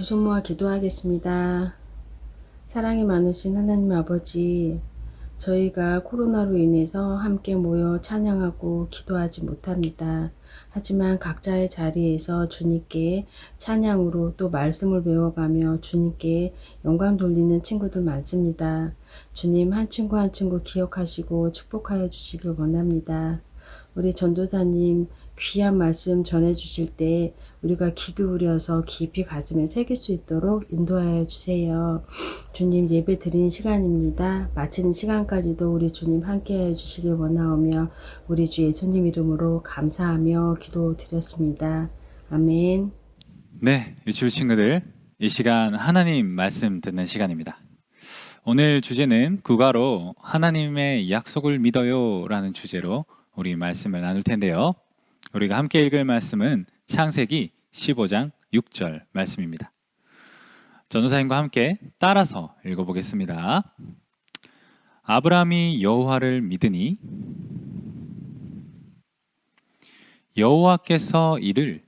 두 손 모아 기도하겠습니다. 사랑이 많으신 하나님 아버지, 저희가 코로나로 인해서 함께 모여 찬양하고 기도하지 못합니다. 하지만 각자의 자리에서 주님께 찬양으로 또 말씀을 배워가며 주님께 영광 돌리는 친구들 많습니다. 주님 한 친구 한 친구 기억하시고 축복하여 주시길 원합니다. 우리 전도사님 귀한 말씀 전해주실 때 우리가 귀 기울여서 깊이 가슴에 새길 수 있도록 인도하여 주세요. 주님 예배 드리는 시간입니다. 마치는 시간까지도 우리 주님 함께하여 주시길 원하오며 우리 주 예수님 이름으로 감사하며 기도드렸습니다. 아멘. 네, 유치부 친구들, 이 시간 하나님 말씀 듣는 시간입니다. 오늘 주제는 국어로 하나님의 약속을 믿어요 라는 주제로 우리 말씀을 나눌 텐데요. 우리가 함께 읽을 말씀은 창세기 15장 6절 말씀입니다. 전도사님과 함께 따라서 읽어보겠습니다. 아브라함이 여호와를 믿으니 여호와께서 이를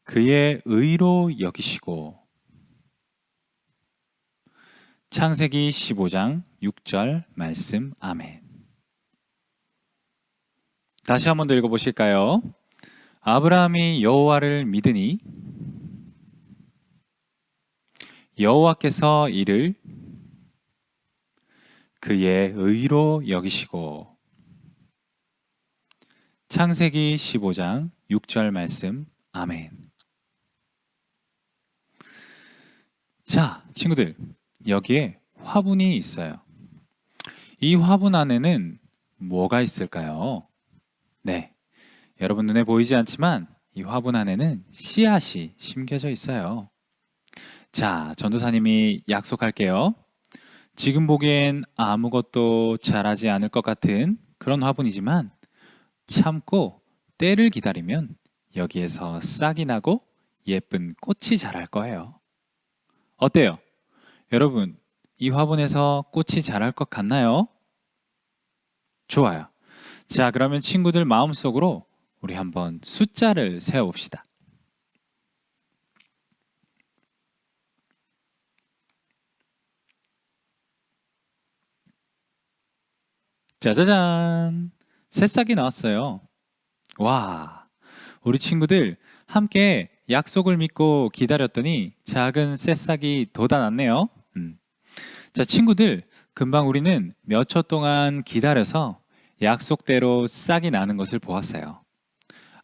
그의 의로 여기시고. 창세기 15장 6절 말씀. 아멘. 다시 한번 더 읽어보실까요? 아브라함이 여호와를 믿으니 여호와께서 이를 그의 의로 여기시고. 창세기 15장 6절 말씀. 아멘. 자, 친구들, 여기에 화분이 있어요. 이 화분 안에는 뭐가 있을까요? 네, 여러분 눈에 보이지 않지만 이 화분 안에는 씨앗이 심겨져 있어요. 자, 전도사님이 약속할게요. 지금 보기엔 아무것도 자라지 않을 것 같은 그런 화분이지만 참고 때를 기다리면 여기에서 싹이 나고 예쁜 꽃이 자랄 거예요. 어때요? 여러분, 이 화분에서 꽃이 자랄 것 같나요? 좋아요. 자, 그러면 친구들 마음속으로 우리 한번 숫자를 세어봅시다. 짜자잔! 새싹이 나왔어요. 와, 우리 친구들 함께 약속을 믿고 기다렸더니 작은 새싹이 돋아났네요. 자, 친구들, 금방 우리는 몇 초 동안 기다려서 약속대로 싹이 나는 것을 보았어요.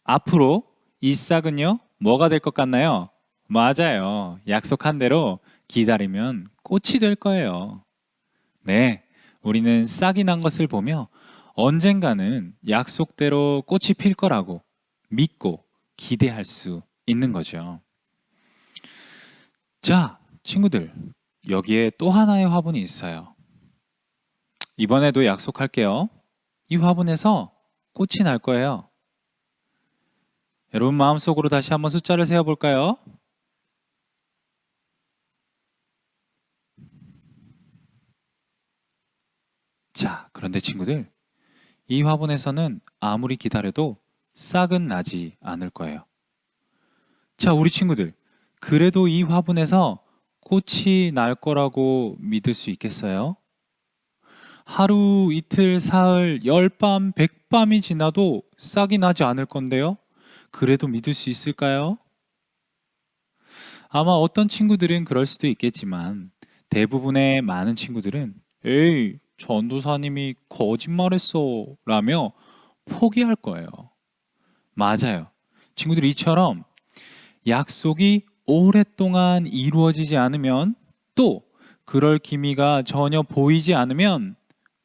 앞으로 이 싹은요, 뭐가 될 것 같나요? 맞아요. 약속한 대로 기다리면 꽃이 될 거예요. 네, 우리는 싹이 난 것을 보며 언젠가는 약속대로 꽃이 필 거라고 믿고 기대할 수 있는 거죠. 자, 친구들, 여기에 또 하나의 화분이 있어요. 이번에도 약속할게요. 이 화분에서 꽃이 날 거예요. 여러분 마음속으로 다시 한번 숫자를 세어볼까요? 자, 그런데 친구들, 이 화분에서는 아무리 기다려도 싹은 나지 않을 거예요. 자, 우리 친구들, 그래도 이 화분에서 꽃이 날 거라고 믿을 수 있겠어요? 하루, 이틀, 사흘, 열밤, 백밤이 지나도 싹이 나지 않을 건데요? 그래도 믿을 수 있을까요? 아마 어떤 친구들은 그럴 수도 있겠지만 대부분의 많은 친구들은 에이, 전도사님이 거짓말했어 라며 포기할 거예요. 맞아요. 친구들 이처럼 약속이 오랫동안 이루어지지 않으면 또 그럴 기미가 전혀 보이지 않으면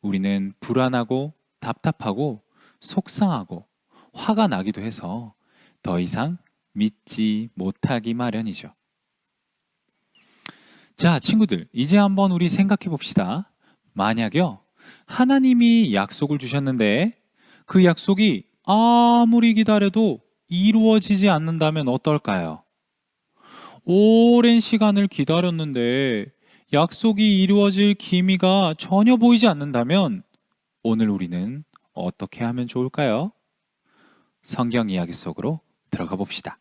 우리는 불안하고 답답하고 속상하고 화가 나기도 해서 더 이상 믿지 못하기 마련이죠. 자, 친구들, 이제 한번 우리 생각해 봅시다. 만약요, 하나님이 약속을 주셨는데 그 약속이 아무리 기다려도 이루어지지 않는다면 어떨까요? 오랜 시간을 기다렸는데 약속이 이루어질 기미가 전혀 보이지 않는다면 오늘 우리는 어떻게 하면 좋을까요? 성경 이야기 속으로 들어가 봅시다.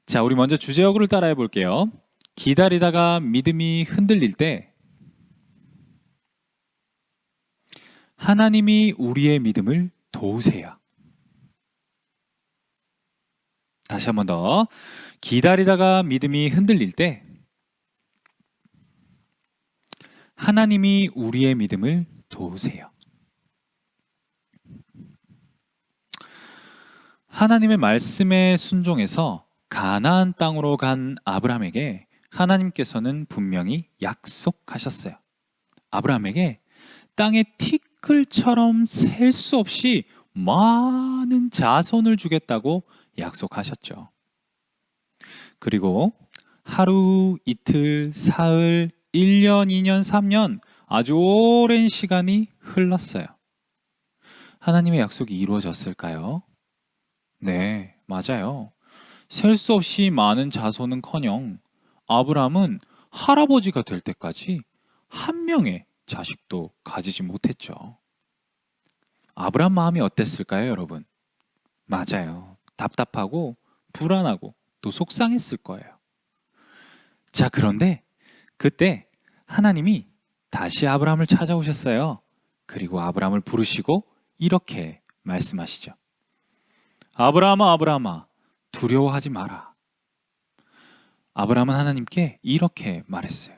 자, 우리 먼저 주제어구를 따라해 볼게요. 기다리다가 믿음이 흔들릴 때 하나님이 우리의 믿음을 도우세요. 다시 한 번 더. 기다리다가 믿음이 흔들릴 때 하나님이 우리의 믿음을 도우세요. 하나님의 말씀에 순종해서 가나안 땅으로 간 아브라함에게 하나님께서는 분명히 약속하셨어요. 아브라함에게 땅의 티끌처럼 셀 수 없이 많은 자손을 주겠다고 약속하셨죠. 그리고 하루, 이틀, 사흘, 1년, 2년, 3년 아주 오랜 시간이 흘렀어요. 하나님의 약속이 이루어졌을까요? 네, 맞아요. 셀 수 없이 많은 자손은커녕 아브라함은 할아버지가 될 때까지 한 명의 자식도 가지지 못했죠. 아브라함 마음이 어땠을까요, 여러분? 맞아요. 답답하고 불안하고 또 속상했을 거예요. 자, 그런데 그때 하나님이 다시 아브라함을 찾아오셨어요. 그리고 아브라함을 부르시고 이렇게 말씀하시죠. 아브라함아, 아브라함아, 두려워하지 마라. 아브라함은 하나님께 이렇게 말했어요.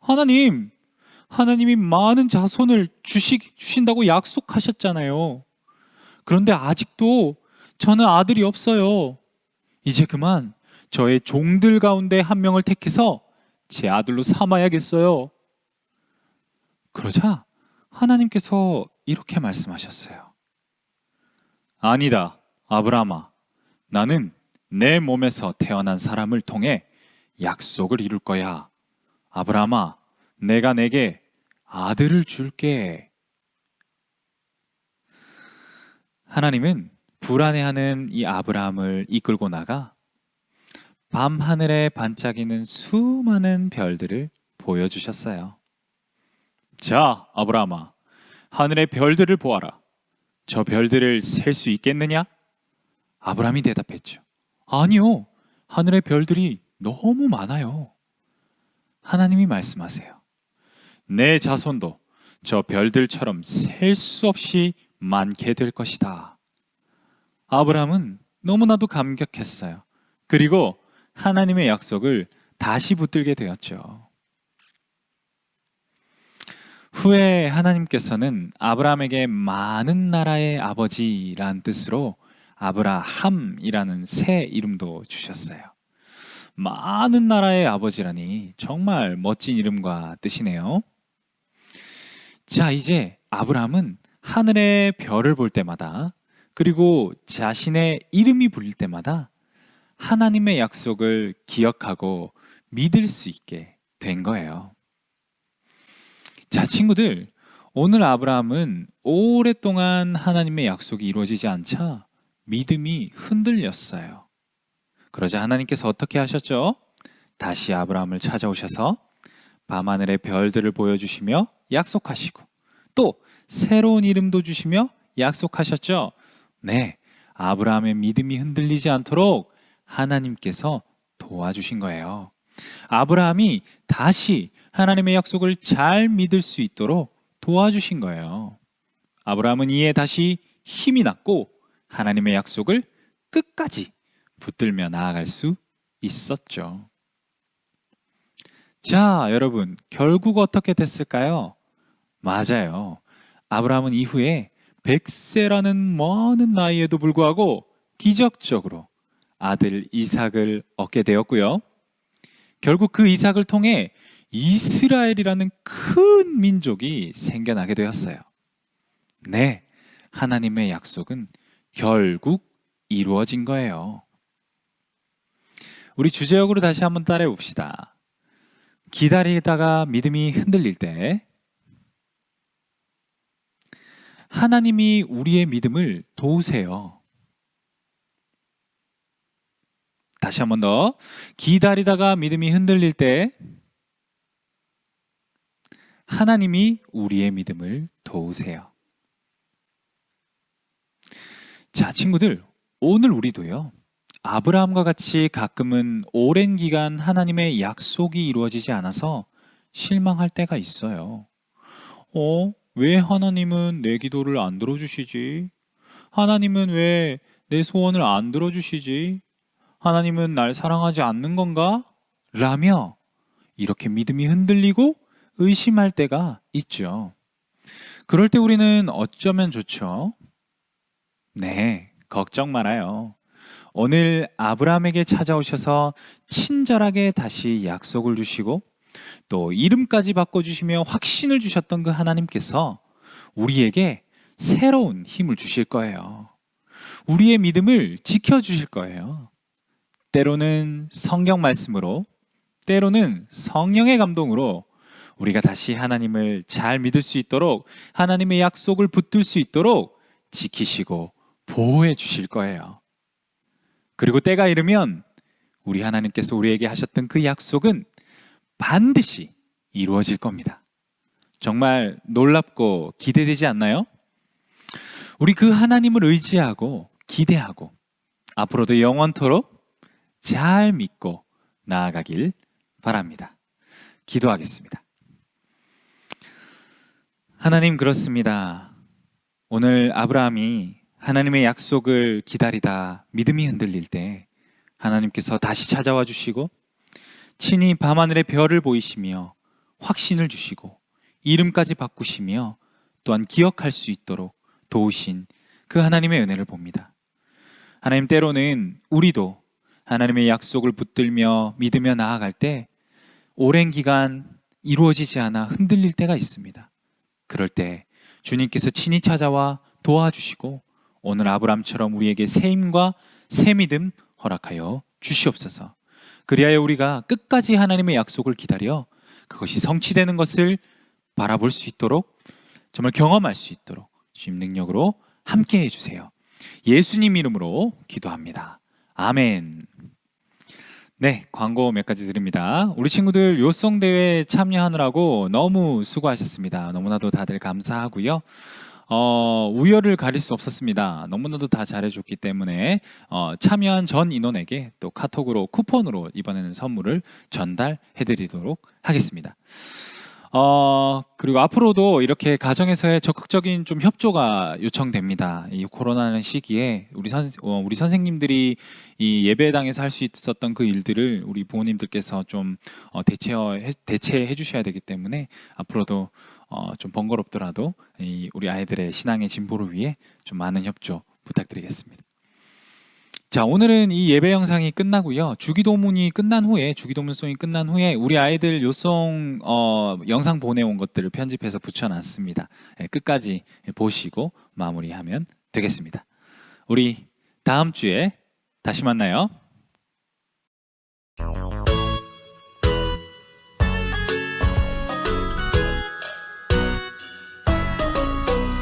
하나님이 많은 자손을 주신다고 약속하셨잖아요. 그런데 아직도 저는 아들이 없어요. 이제 그만 저의 종들 가운데 한 명을 택해서 제 아들로 삼아야겠어요. 그러자 하나님께서 이렇게 말씀하셨어요. 아니다, 아브라함아. 나는 내 몸에서 태어난 사람을 통해 약속을 이룰 거야. 아브라함아, 내가 내게 아들을 줄게. 하나님은 불안해하는 이 아브라함을 이끌고 나가 밤 하늘에 반짝이는 수많은 별들을 보여주셨어요. 자, 아브라함아, 하늘의 별들을 보아라. 저 별들을 셀 수 있겠느냐? 아브라함이 대답했죠. 아니요, 하늘의 별들이 너무 많아요. 하나님이 말씀하세요. 내 자손도 저 별들처럼 셀 수 없이 많게 될 것이다. 아브라함은 너무나도 감격했어요. 그리고 하나님의 약속을 다시 붙들게 되었죠. 후에 하나님께서는 아브라함에게 많은 나라의 아버지라는 뜻으로 아브라함이라는 새 이름도 주셨어요. 많은 나라의 아버지라니 정말 멋진 이름과 뜻이네요. 자, 이제 아브라함은 하늘의 별을 볼 때마다 그리고 자신의 이름이 불릴 때마다 하나님의 약속을 기억하고 믿을 수 있게 된 거예요. 자, 친구들, 오늘 아브라함은 오랫동안 하나님의 약속이 이루어지지 않자 믿음이 흔들렸어요. 그러자 하나님께서 어떻게 하셨죠? 다시 아브라함을 찾아오셔서 밤하늘의 별들을 보여주시며 약속하시고 또 새로운 이름도 주시며 약속하셨죠? 네, 아브라함의 믿음이 흔들리지 않도록 하나님께서 도와주신 거예요. 아브라함이 다시 하나님의 약속을 잘 믿을 수 있도록 도와주신 거예요. 아브라함은 이에 다시 힘이 났고 하나님의 약속을 끝까지 붙들며 나아갈 수 있었죠. 자, 여러분, 결국 어떻게 됐을까요? 맞아요. 아브라함은 이후에 100세라는 많은 나이에도 불구하고 기적적으로 아들 이삭을 얻게 되었고요. 결국 그 이삭을 통해 이스라엘이라는 큰 민족이 생겨나게 되었어요. 네, 하나님의 약속은 결국 이루어진 거예요. 우리 주제역으로 다시 한번 따라해 봅시다. 기다리다가 믿음이 흔들릴 때 하나님이 우리의 믿음을 도우세요. 다시 한번 더. 기다리다가 믿음이 흔들릴 때 하나님이 우리의 믿음을 도우세요. 자, 친구들, 오늘 우리도요, 아브라함과 같이 가끔은 오랜 기간 하나님의 약속이 이루어지지 않아서 실망할 때가 있어요. 왜 하나님은 내 기도를 안 들어주시지? 하나님은 왜 내 소원을 안 들어주시지? 하나님은 날 사랑하지 않는 건가? 라며 이렇게 믿음이 흔들리고 의심할 때가 있죠. 그럴 때 우리는 어쩌면 좋죠? 네, 걱정 말아요. 오늘 아브라함에게 찾아오셔서 친절하게 다시 약속을 주시고 또 이름까지 바꿔주시며 확신을 주셨던 그 하나님께서 우리에게 새로운 힘을 주실 거예요. 우리의 믿음을 지켜주실 거예요. 때로는 성경 말씀으로, 때로는 성령의 감동으로 우리가 다시 하나님을 잘 믿을 수 있도록, 하나님의 약속을 붙들 수 있도록 지키시고 보호해 주실 거예요. 그리고 때가 이르면 우리 하나님께서 우리에게 하셨던 그 약속은 반드시 이루어질 겁니다. 정말 놀랍고 기대되지 않나요? 우리 그 하나님을 의지하고 기대하고 앞으로도 영원토록 잘 믿고 나아가길 바랍니다. 기도하겠습니다. 하나님, 그렇습니다. 오늘 아브라함이 하나님의 약속을 기다리다 믿음이 흔들릴 때 하나님께서 다시 찾아와 주시고 친히 밤하늘의 별을 보이시며 확신을 주시고 이름까지 바꾸시며 또한 기억할 수 있도록 도우신 그 하나님의 은혜를 봅니다. 하나님, 때로는 우리도 하나님의 약속을 붙들며 믿으며 나아갈 때 오랜 기간 이루어지지 않아 흔들릴 때가 있습니다. 그럴 때 주님께서 친히 찾아와 도와주시고 오늘 아브라함처럼 우리에게 새 힘과 새 믿음 허락하여 주시옵소서. 그리하여 우리가 끝까지 하나님의 약속을 기다려 그것이 성취되는 것을 바라볼 수 있도록, 정말 경험할 수 있도록 주님 능력으로 함께 해주세요. 예수님 이름으로 기도합니다. 아멘. 네, 광고 몇 가지 드립니다. 우리 친구들 요송대회 참여하느라고 너무 수고하셨습니다. 너무나도 다들 감사하고요. 우열을 가릴 수 없었습니다. 너무나도 다 잘해줬기 때문에 참여한 전 인원에게 또 카톡으로 쿠폰으로 이번에는 선물을 전달해드리도록 하겠습니다. 그리고 앞으로도 이렇게 가정에서의 적극적인 좀 협조가 요청됩니다. 이 코로나는 시기에 우리 선생님들이 이 예배당에서 할 수 있었던 그 일들을 우리 부모님들께서 좀 대체해 주셔야 되기 때문에 앞으로도 좀 번거롭더라도 우리 아이들의 신앙의 진보를 위해 좀 많은 협조 부탁드리겠습니다. 자, 오늘은 이 예배 영상이 끝나고요. 주기도문이 끝난 후에, 주기도문송이 끝난 후에 우리 아이들 요송 영상 보내온 것들을 편집해서 붙여놨습니다. 끝까지 보시고 마무리하면 되겠습니다. 우리 다음 주에 다시 만나요.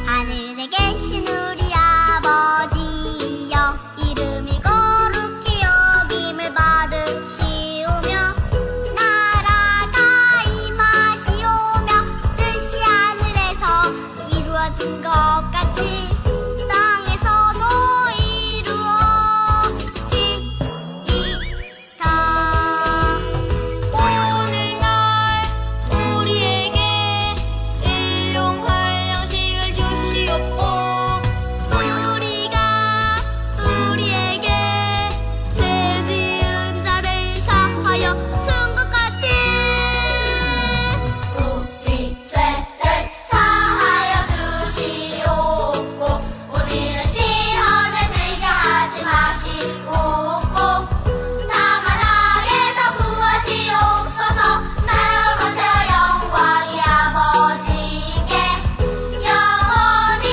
하늘에 계신 우리 아버지여, 이름이 거룩히 여김을 받으시오며 나라가 임하시오며 뜻이 하늘에서 이루어진 것 같이 땅에서도 이루어지이다. 오늘날 우리에게 일용할 양식을 주시옵고 우리가 우리에게 죄 지은 자를 사하여 준 것 같이 우리 죄를 사하여 주시옵고 우리를 시험에 들게 하지 마시옵고 다만 악에서 구하시옵소서. 나라와 권세와 영광이 아버지께 영원히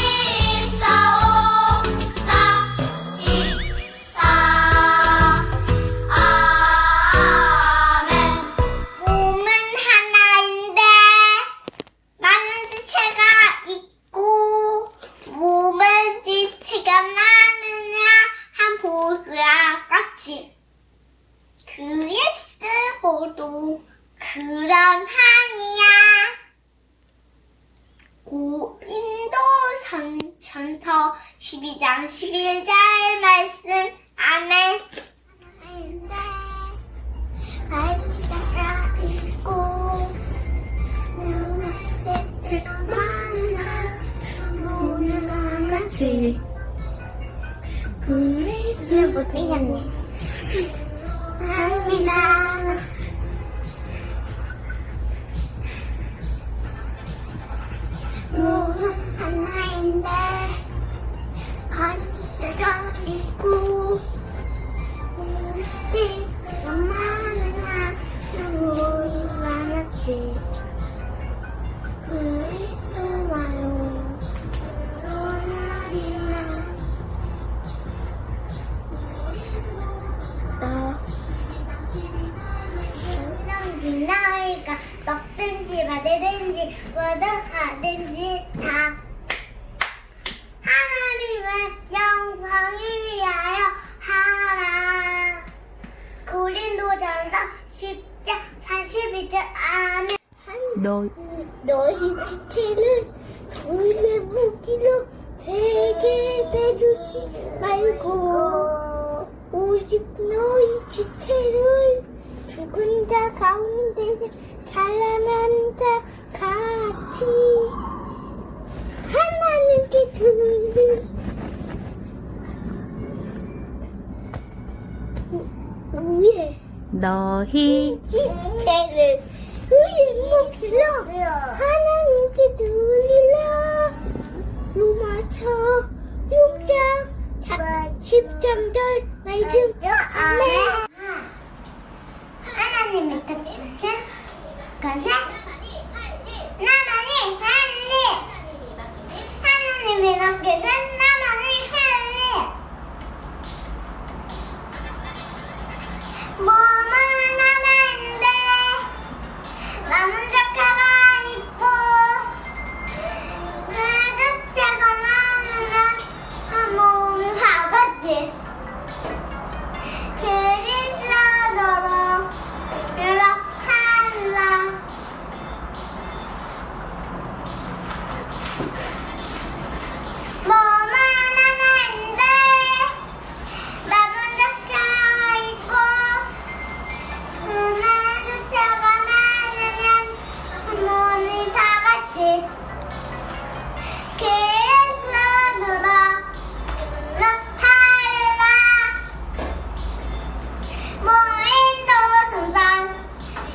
있사옵나이다. 아멘. 몸은 하나인데 많은 지체가 있고 몸은 지체가 많으냐 한 보그와 같이 그립스고도 그런 항이야. 고린도전서 12장 11절 말씀. 아멘. 같이 우리 이제 못하겠네. 합니다. 몸은 하나인데 같이 들어있고 우리가 많으나 우리 많았지. 우리 수많은 그날이나 긴 나이가 먹든지 마르든지 뭐든 하든지 다 하나님의 영광을 위하여 하라. 고린도전서 10장 41절 아멘. 너희 지체를 불의 무기로 되게 내주지 말고 오직 너희 지체를 죽은 자 가운데서 살아난 자 같이 하나님께 드릴 위에 너희 지체를 그의 몫으로 하나님께 드리라. 로마서 6장 13절 말씀. 아멘. 하나님의 뜻은 것은 나만이 할 일. 하나님의 뜻은 나만이 할 일. 몸은 하나인데 남은 자카가 있고 그 자체가 많으면 한 몸이 바가지. 그리스도로 들어갈라. 몸은 하나인데 남은 자카가 있고 그 자체가 많으면 한 몸이 바가지. 그리스도로 들어갈라. 모인도전서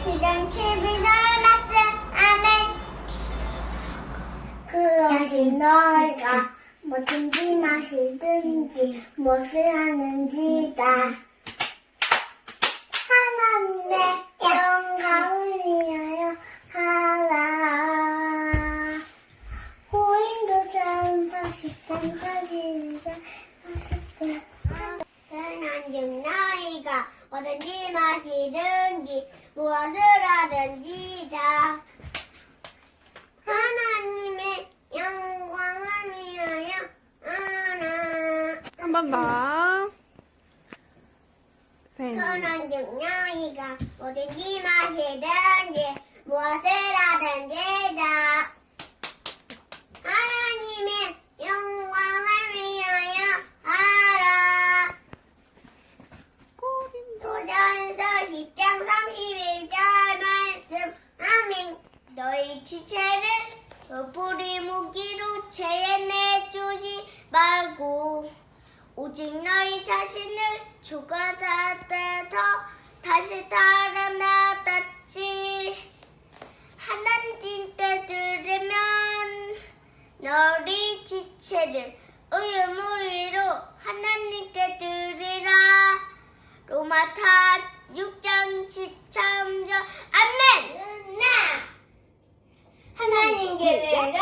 1장 12절 말씀. 아멘. 그러지 너희가 뭐든지 마시든지 무엇을 하는지다 하나님의 영광을 위하여 하라. 고린도전서 10장 41절 하나님 너희가 뭐든지 마시든지 무엇을 하든지 다 하나님의 영광을 위하여 하라. 한 번 더. 그런 즉 너희가 뭐든지 마시든지 무엇을 하든지 다 하나님의 영광을 위하여 하라. 도전서 10장 31절 말씀. 아멘. 너희 지체를 불의 무기로 체내주지 말고 오직 너희 자신을 죽어다 떼서 다시 살아났다지. 하나님 때 들으면 너희 지체를 의무리로 하나님께 드리라. 로마서 6장 13절 아멘. 하나님께 내가